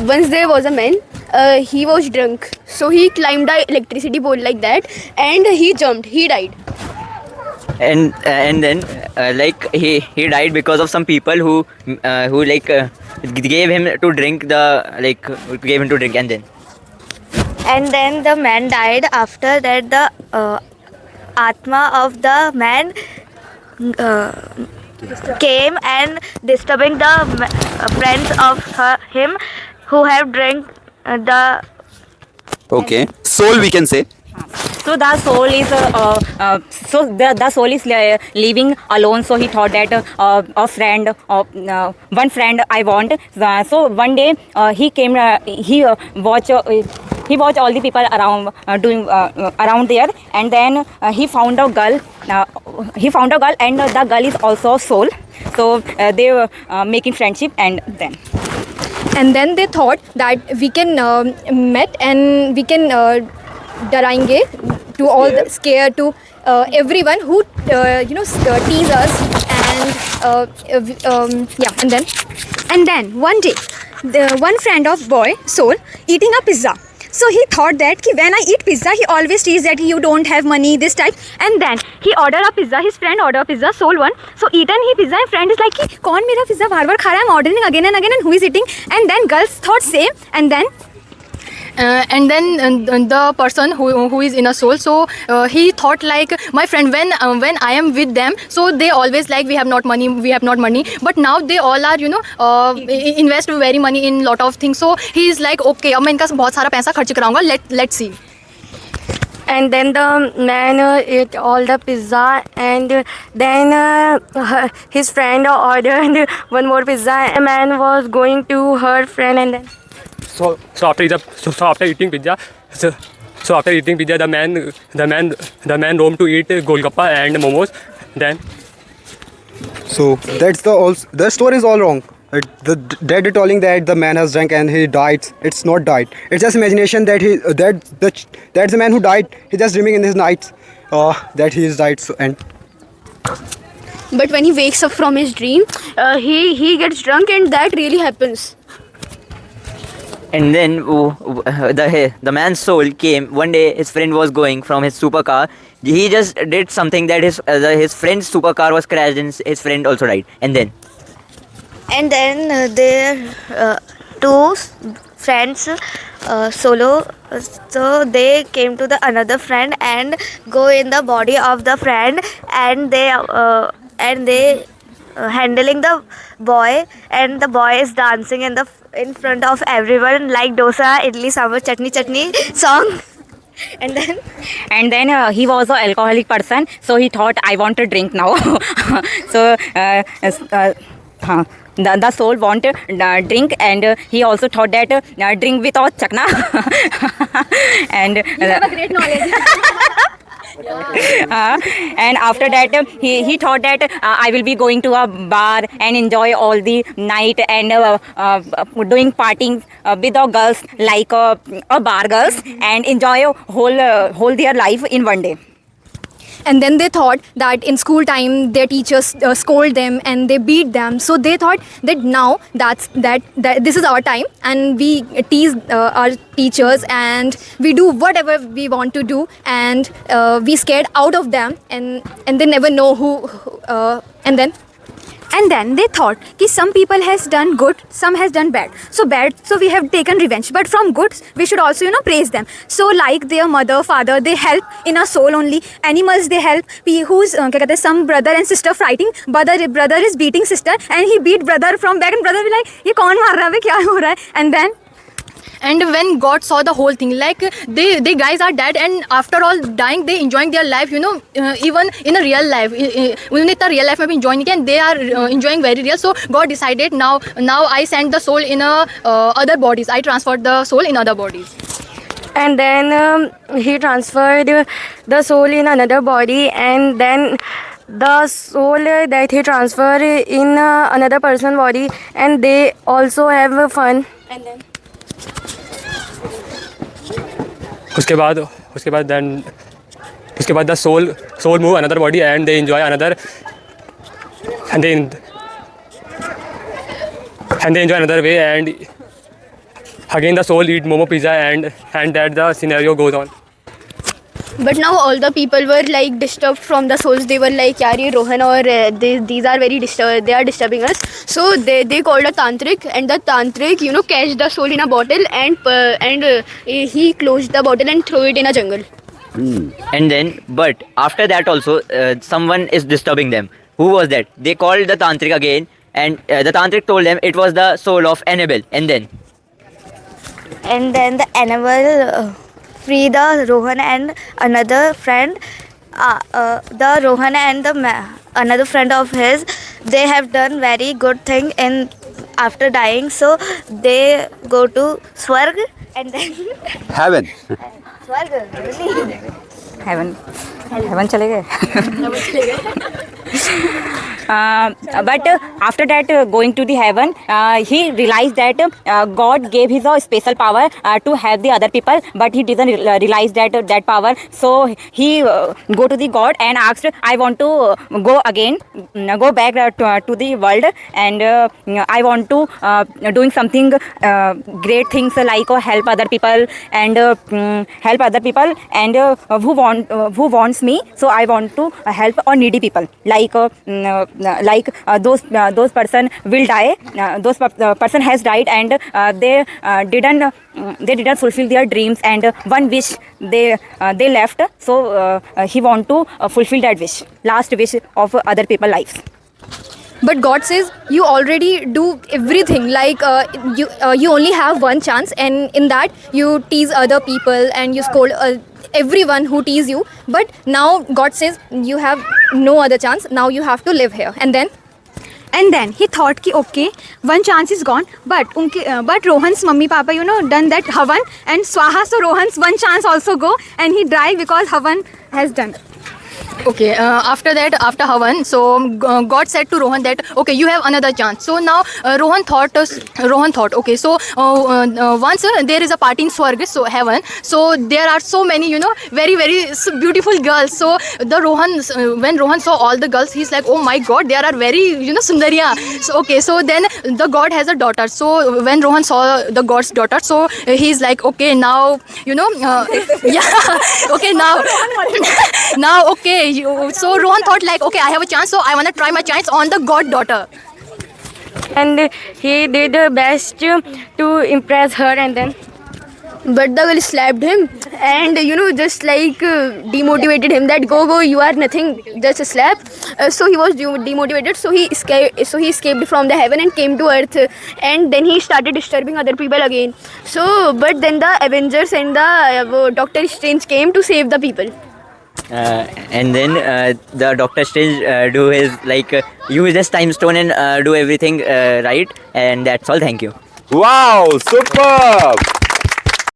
once there was a man. He was drunk, so he climbed the electricity pole like that, and he jumped. He died. And then like he died because of some people who like gave him to drink gave him to drink, And then the man died. After that, the Atma of the man uh, came and disturbing the friends of him who have drank the. Okay. Soul, we can say. So the soul is the soul is living alone. So he thought that a friend, one friend I want. So one day he came. He watched all the people around doing around there, and then he found a girl. And the girl is also a soul. So they were making friendship, and then they thought that we can met and we can डराएंगे to all the scare to everyone who tease us, and then one day one friend of boy soul eating a pizza. So he thought that when I eat pizza, he always teases that you don't have money, this type. And then he ordered a pizza. His friend ordered a pizza, soul one. So eaten he pizza, and friend is like, "कौन मेरा pizza बार-बार खा रहा है? I'm ordering again and again, and who is eating?" And then girls thought same, and then the person who is in a soul, so he thought like, my friend, when I am with them, so they always like, we have not money, but now they all are invest very money in lot of things. So he is like, okay, अब मैं इनका बहुत सारा पैसा खर्च कराऊंगा, let's see. And then the man ate all the pizza, and then his friend ordered one more pizza. A man was going to her friend, and then So after eating pizza, the man roamed to eat golgappa and momos. Then, so the story is all wrong. The dad is telling that the man has drunk and he died. It's not died. It's just imagination that that's the man who died. He's just dreaming in his nights that he is died. But when he wakes up from his dream, he gets drunk, and that really happens. and then the man's soul came one day. His friend was going from his supercar. He just did something that his friend's supercar was crashed, and his friend also died. And then their two friends solo, so they came to the another friend and go in the body of the friend, and they handling the boy, and the boy is dancing in front of everyone like dosa, idli, sambar, chutney song. And then he was an alcoholic person, so he thought, I want to drink now. So the soul wanted drink, and he also thought that drink without chakna. And You have a great knowledge. and after that he thought that I will be going to a bar and enjoy all the night, and doing partying with the girls like a bar girls, and enjoy whole their life in one day. And then they thought that in school time their teachers scold them and they beat them. So they thought that now that this is our time, and we tease our teachers, and we do whatever we want to do, and we scared out of them, and they never know who. And then they thought that some people has done good, some has done bad. So we have taken revenge. But from good, we should also praise them. So like their mother, father, they help in a soul only. Animals, they help. Who's some brother and sister fighting. Brother is beating sister, and he beat brother from back, and brother be like, "Ye kaun maar raha hai? Kya ho raha hai?" And when God saw the whole thing, like they guys are dead, and after all dying, they enjoying their life, even in a real life. उन्होंने इतना real life में भी enjoy नहीं किया, and they are enjoying very real. So God decided, now I send the soul in other bodies. I transferred the soul in other bodies. And then he transferred the soul in another body, and then the soul that he transferred in another person's body, and they also have fun. And then उसके बाद the soul move another body, and they enjoy another, and they enjoy another way, again the soul eat momo pizza, and that the scenario goes on. But now all the people were like disturbed from the souls. They were like, yaar ye Rohan or these are very they are disturbing us. So they called a tantric, and the tantric catch the soul in a bottle, and he closed the bottle and threw it in a jungle. And then, but after that also, someone is disturbing them. Who was that? They called the tantric again, and the tantric told them it was the soul of Annabelle. And then the animal free the Rohan and another friend. The Rohan and another friend of his, they have done very good thing in after dying. So they go to Swarg and then Heaven. Swarg. Really? heaven चले गए but after that going to the heaven, he realized that God gave his special power to help the other people, but he didn't realize that power. So he go to the God and asked, I want to go again, go back to the world, and I want to doing something great things like help other people and help other people, and who wants me. So I want to help or needy people, like those person will die, those person has died, and they didn't fulfill their dreams, and one wish they left. So he want to fulfill that wish, last wish of other people lives. But God says you already do everything. Like you only have one chance, and in that you tease other people and you scold everyone who tease you. But now God says you have no other chance. Now you have to live here. And then he thought ki okay, one chance is gone, but Rohan's mummy papa done that Havan and Swaha, so Rohan's one chance also go, and he died because Havan has done. Okay, after that, after Havan, so God said to Rohan that, okay, you have another chance. So now Rohan thought, okay, so once there is a party in Swarg, so heaven, so there are so many, very, very beautiful girls. So when Rohan saw all the girls, he's like, oh my God, there are very, Sundariya. So, okay, so then the God has a daughter. So when Rohan saw the God's daughter, so he's like, okay, now, yeah, okay, now, okay, so Rohan thought like, okay, I have a chance, so I want to try my chance on the God daughter. And he did her best to impress her, and then but the girl slapped him and just like demotivated him that go, you are nothing, just a slap. So he was demotivated, so he escaped from the heaven and came to earth, and then he started disturbing other people again. So but then the Avengers and the Doctor Strange came to save the people. and then the Doctor Strange do his use his time stone and do everything right, and that's all. Thank you. Wow, superb.